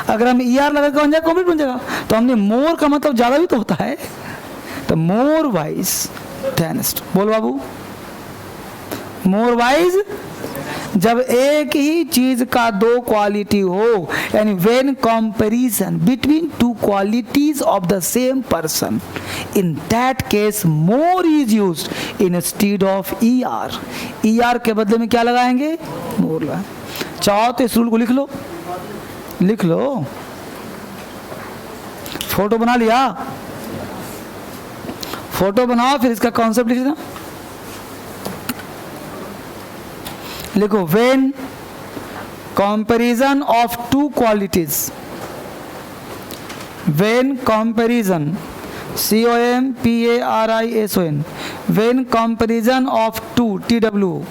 अगर हम ER लगा के बन जाएगा कॉम्परेटिव बन जाएगा। तो हमने मोर का मतलब ज्यादा भी तो होता है, तो मोर वाइज देन स्ट्रॉन्ग। बोल बाबू, मोर वाइज। जब एक ही चीज का 2 क्वालिटी हो, यानी when comparison between 2 qualities of the same person, in that case more is used instead of ER। ER के बदले में क्या लगाएंगे? मोर लगाएंगे। चाहो तो इस रूल को लिख लो, लिख लो, फोटो बना लिया, फोटो बनाओ, फिर इसका कॉन्सेप्ट लिख देना। लिखो, when comparison of 2 qualities, when comparison COMPARISON, when comparison of 2 TW,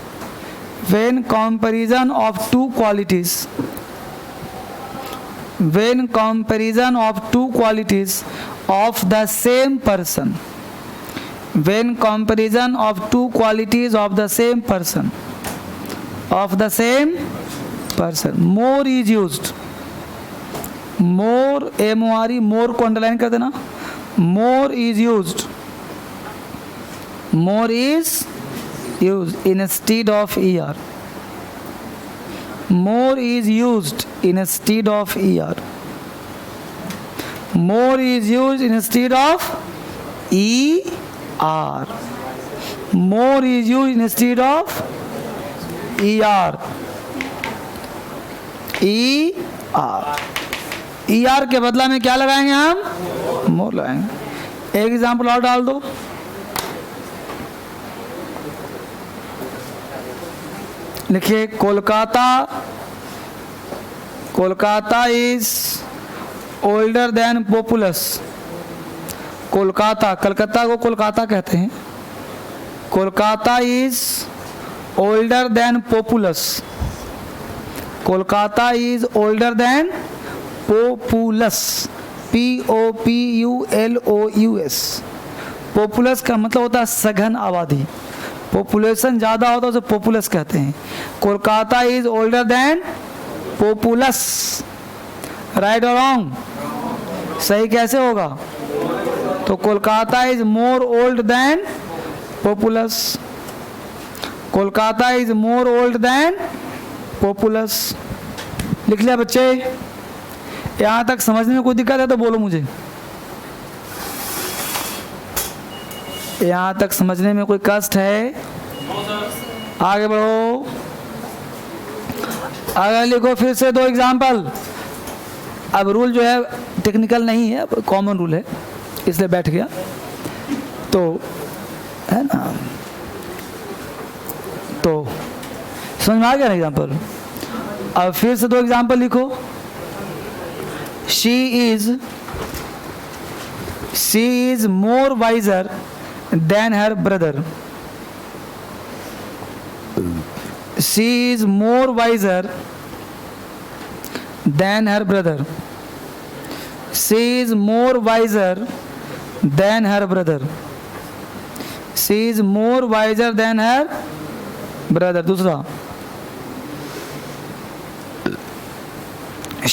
when comparison of 2 qualities, when comparison of 2 qualities of the same person, when comparison of 2 qualities of the same person, more is used, more MORE, more को underline कर देना, more is used instead of ER, more is used instead of ER, more is used instead of ER, more is used instead of ER, ER के बदला में क्या लगाएंगे हम? मोर लगाएंगे। एक एग्जाम्पल और डाल दो, लिखिए, Kolkata is older than populous. Kolkata, Calcutta को कोलकाता कहते हैं। Kolkata is older than populous, Kolkata is older than populace, POPULOUS। Populace का मतलब होता है सघन आबादी, पॉपुलेशन ज्यादा होता है उसे पॉपुलस कहते हैं। Kolkata is older than populous, right और रॉन्ग? सही कैसे होगा? तो Kolkata is more old than populous. Kolkata is more old than populous. लिख लिया बच्चे? यहां तक समझने में कोई दिक्कत है तो बोलो मुझे। यहां तक समझने में कोई कष्ट है? आगे बढ़ो, आगे लिखो फिर से 2 एग्जाम्पल। अब रूल जो है टेक्निकल नहीं है, अब कॉमन रूल है इसलिए बैठ गया, तो है ना। तो समझ में आ गया ना एग्जाम्पल? अब फिर से 2 एग्जाम्पल लिखो। She is more visor then her brother. She is more wiser than her brother. She is more wiser than her brother. She is more wiser than her brother. दूसरा,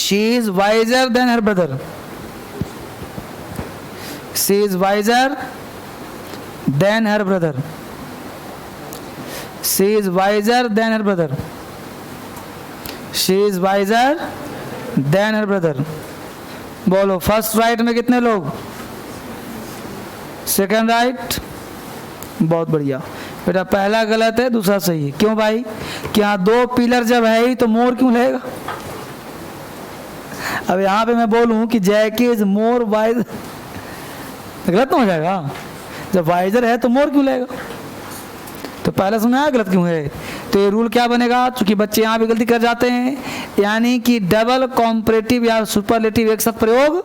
she is wiser than her brother. She is wiser than her brother. She is wiser than her brother. She is wiser than her brother. बोलो first right में कितने लोग? Second right. बहुत बढ़िया बेटा, पहला गलत है, दूसरा सही है। क्यों भाई? कि यहाँ 2 पिलर जब है ही तो मोर क्यों लेगा? अब यहाँ पे मैं बोलूँ कि जैकी इज मोर वाइज, गलत हो जाएगा। जब वाइजर है तो मोर क्यों लेगा? तो पहले सुना गलत क्यों है? तो ये रूल क्या बनेगा? चूंकि बच्चे यहाँ भी गलती कर जाते हैं, यानी कि डबल कॉम्परेटिव या सुपरलेटिव एक साथ प्रयोग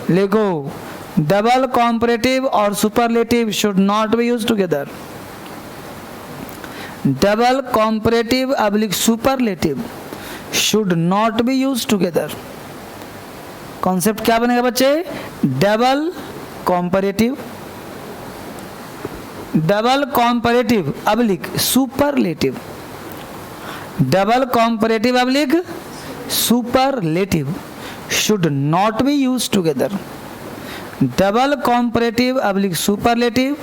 लिखो। डबल कॉम्परेटिव और superlative should not be used together. Double comparative oblique superlative should not be used together. Concept क्या बनेगा बच्चे? Double comparative, double comparative oblique superlative. Double comparative oblique superlative should not be used together. Double comparative oblique superlative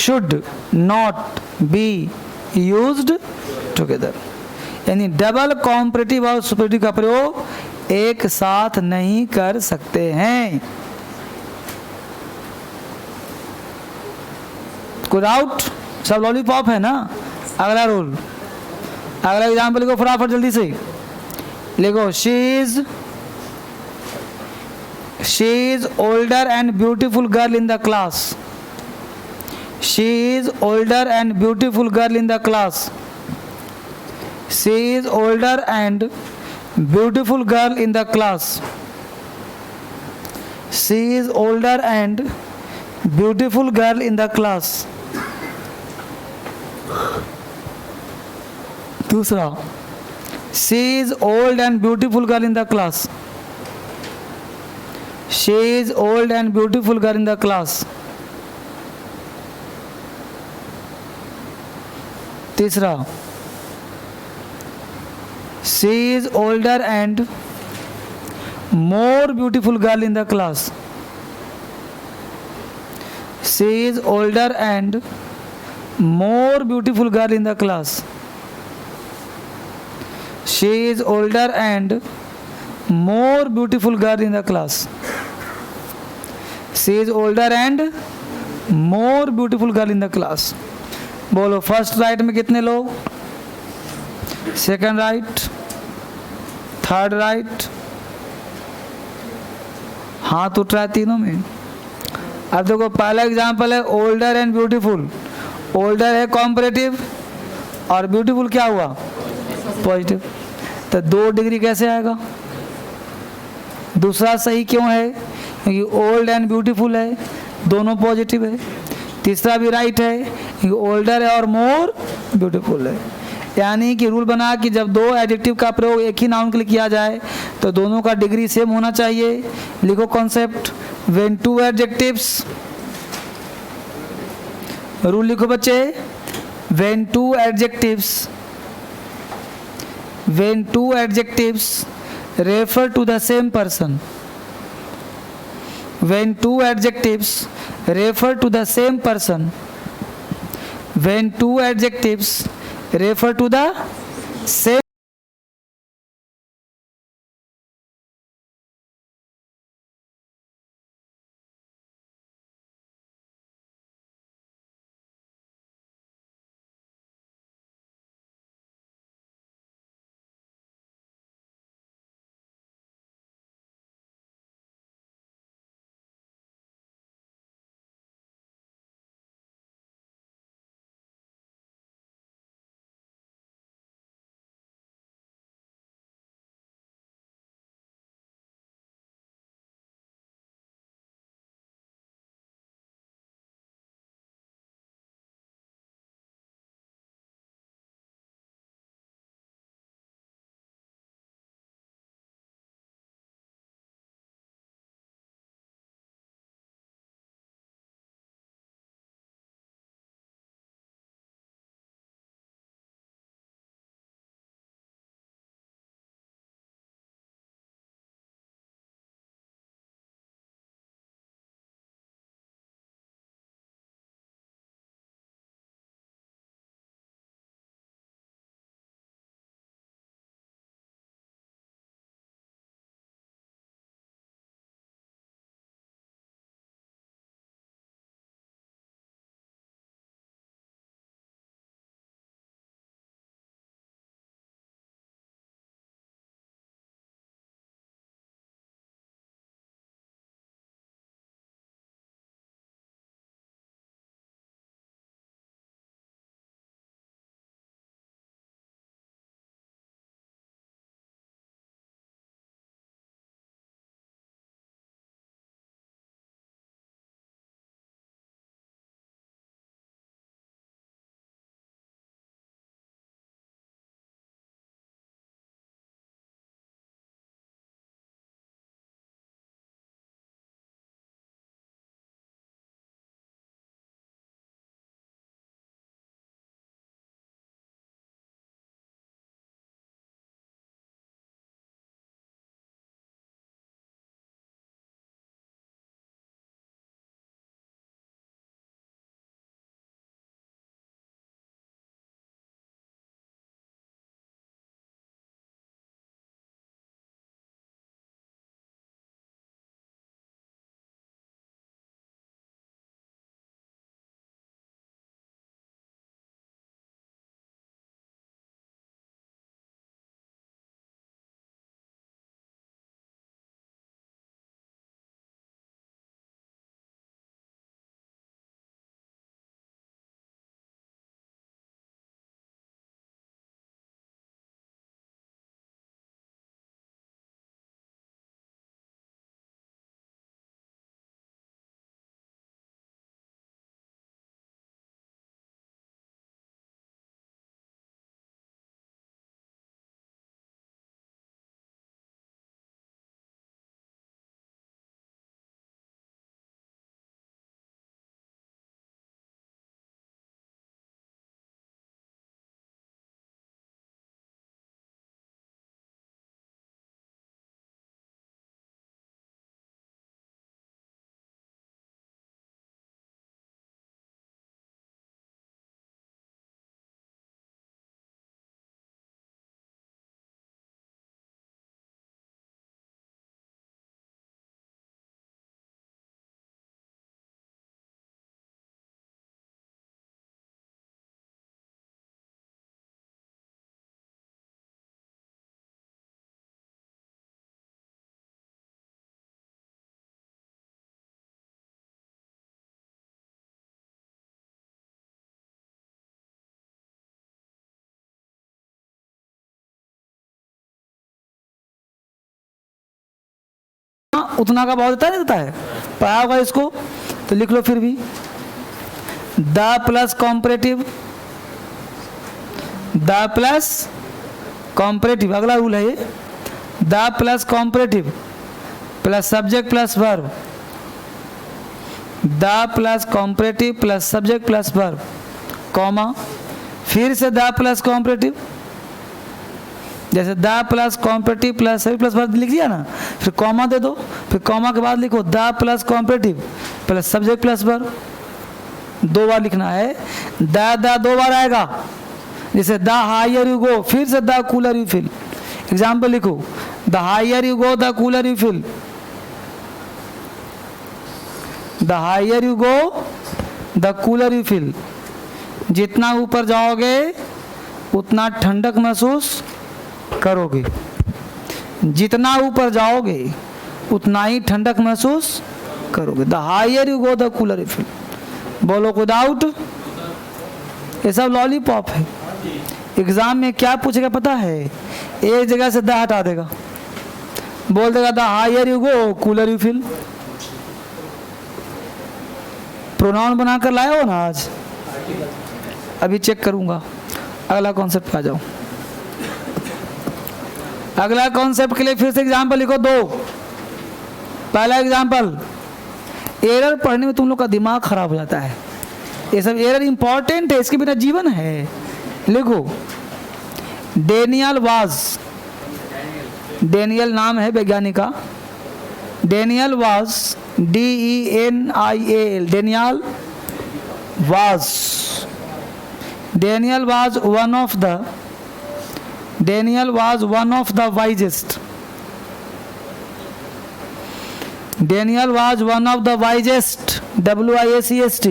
should not be used together. यानी double comparative और superlative का प्रयोग एक साथ नहीं कर सकते हैं। कोई डाउट? सब लॉलीपॉप है ना? अगला रूल, अगला एग्जाम्पल लिखो फटाफट जल्दी से लिखो। She is older and beautiful girl in the class. She is older and beautiful girl in the class. She is older and beautiful girl in the class. She is older and beautiful girl in the class. दूसरा, she is old and beautiful girl in the class. She is old and beautiful girl in the class. तीसरा, she is older and more beautiful girl in the class. She is older and more beautiful girl in the class. She is older and more beautiful girl in the class. She is older and more beautiful girl in the class. बोलो first right में कितने लोग? Second right, third right, हाथ उठ रहा है तीनों में। अब देखो पहला एग्जांपल है ओल्डर एंड ब्यूटीफुल। ओल्डर है कॉम्परेटिव और ब्यूटीफुल क्या हुआ? पॉजिटिव। तो 2 डिग्री कैसे आएगा? दूसरा सही क्यों है? क्योंकि ओल्ड एंड ब्यूटीफुल है, दोनों पॉजिटिव है। तीसरा भी राइट है क्योंकि ओल्डर है और मोर ब्यूटीफुल है। यानी कि रूल बना कि जब 2 एडजेक्टिव का प्रयोग एक ही नाउन के लिए किया जाए तो दोनों का डिग्री सेम होना चाहिए। लिखो कॉन्सेप्ट, व्हेन 2 एडजेक्टिव्स, रूल लिखो बच्चे, when 2 adjectives refer to the same person, when two adjectives refer to the same person, when two adjectives refer to the same उतना का भाव देता नहीं देता है, पढ़ा होगा इसको तो लिख लो फिर भी। The plus comparative, the plus comparative, अगला रूल है ये, the plus comparative plus subject plus verb, the plus comparative plus subject plus verb, comma, फिर से द प्लस कॉम्परेटिव, जैसे the plus comparative plus subject plus verb लिख दिया ना, फिर कॉमा दे दो, फिर फिर कॉमा के बाद लिखो the plus comparative plus subject plus verb, 2 बार लिखना है। द 2 बार आएगा, जैसे द हायर यू गो, फिर से the cooler you feel. Example लिखो the higher you go the cooler you feel, the higher you go the cooler you feel. जितना ऊपर जाओगे उतना ठंडक महसूस करोगे, जितना ऊपर जाओगे उतना ही ठंडक महसूस करोगे। The higher you go the cooler you feel. बोलो विदाउट, ये सब लॉलीपॉप है। एग्जाम में क्या पूछेगा पता है, एक जगह से द हटा देगा, बोल देगा the higher you go cooler you feel. Pronoun बनाकर लाए हो ना आज, अभी चेक करूंगा। अगला कॉन्सेप्ट पे आ जाओ। अगला कॉन्सेप्ट के लिए फिर से एग्जाम्पल लिखो 2। पहला एग्जाम्पल, एरर पढ़ने में तुम लोग का दिमाग खराब हो जाता है। ये सब एरर इंपॉर्टेंट है, इसके बिना जीवन है। लिखो डेनियल वाज, डेनियल नाम है वैज्ञानिक का। Daniel was DENIAL, Daniel was, Daniel was one of the, Daniel was one of the wisest, Daniel was one of the wisest, WISEST.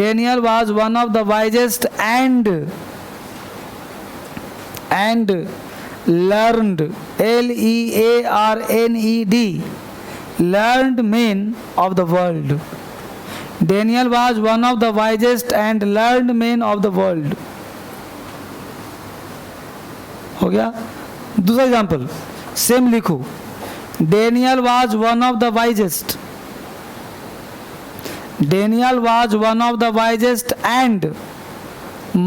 Daniel was one of the wisest and learned, LEARNED, learned men of the world. Daniel was one of the wisest and learned men of the world. हो गया। दूसरा example same लिखो, Daniel was one of the wisest, Daniel was one of the wisest and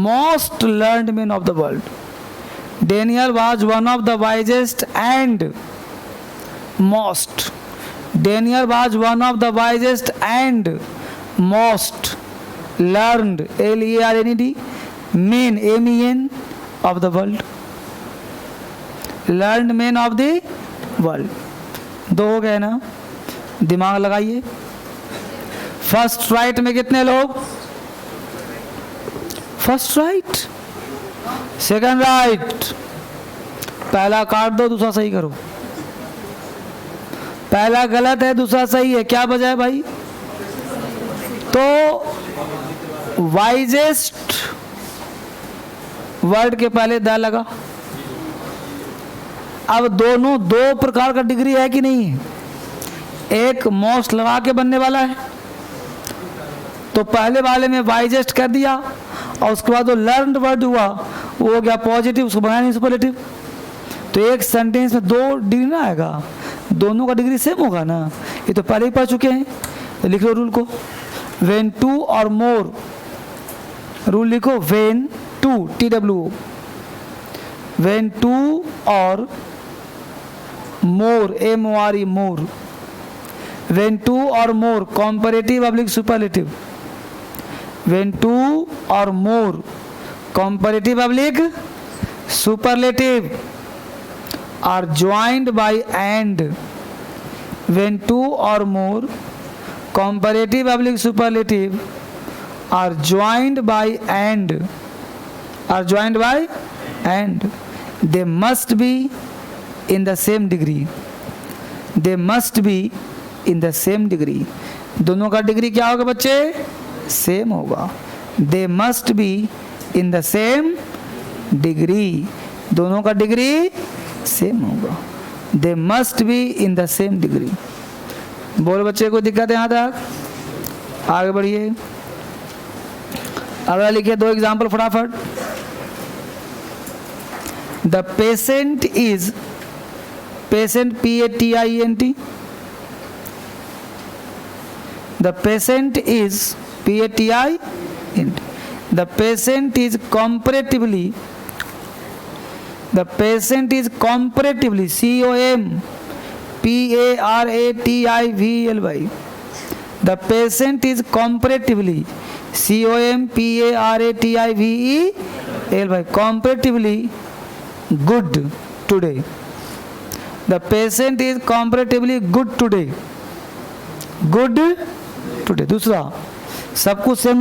most learned men of the world. Daniel was one of the wisest and most, Daniel was one of the wisest and most learned, LEARNED, men, MEN of the world, learned men of the world। 2 हो गए ना, दिमाग लगाइए। First right में कितने लोग? First right, second right. पहला काट दो, दूसरा सही करो। पहला गलत है, दूसरा सही है, क्या वजह है भाई? तो वाइजेस्ट वर्ड के पहले द लगा। अब दोनों 2 प्रकार का डिग्री है कि नहीं है? एक मोस्ट लगा के बनने वाला है, तो पहले वाले में वाइजेस्ट कर दिया, और उसके बाद जो लर्नड वर्ड हुआ वो हो गया पॉजिटिव, उसको बनाया नहीं सुपरलेटिव। तो एक सेंटेंस में 2 डिग्री ना आएगा, दोनों का डिग्री सेम होगा ना। ये तो पहले ही पढ़ चुके हैं। तो लिख लो रूल को, व्हेन 2 और मोर, रूल लिखो व्हेन 2, TWO, व्हेन 2 और more, MORE, more, when 2 or more, comparative oblique superlative, when 2 or more, comparative oblique superlative are joined by and, when 2 or more, comparative oblique superlative are joined by and, are joined by and, they must be in the same degree, they must be in the same degree। दोनों का degree क्या होगा बच्चे? Same होगा। they must be in the same degree, दोनों का degree same होगा। they must be in the same degree। बोलो बच्चे, कोई दिक्कत है यहाँ तक? आगे बढ़िए। अगला लिखिए 2 एग्जाम्पल फटाफट। the patient is, patient PATIENT, the patient is PATIENT, the patient is comparatively, the patient is comparatively COMPARATIVELY, the patient is comparatively COMPARATIVELY, comparatively good today, the patient is comparatively good today, good today. दूसरा, सब कुछ same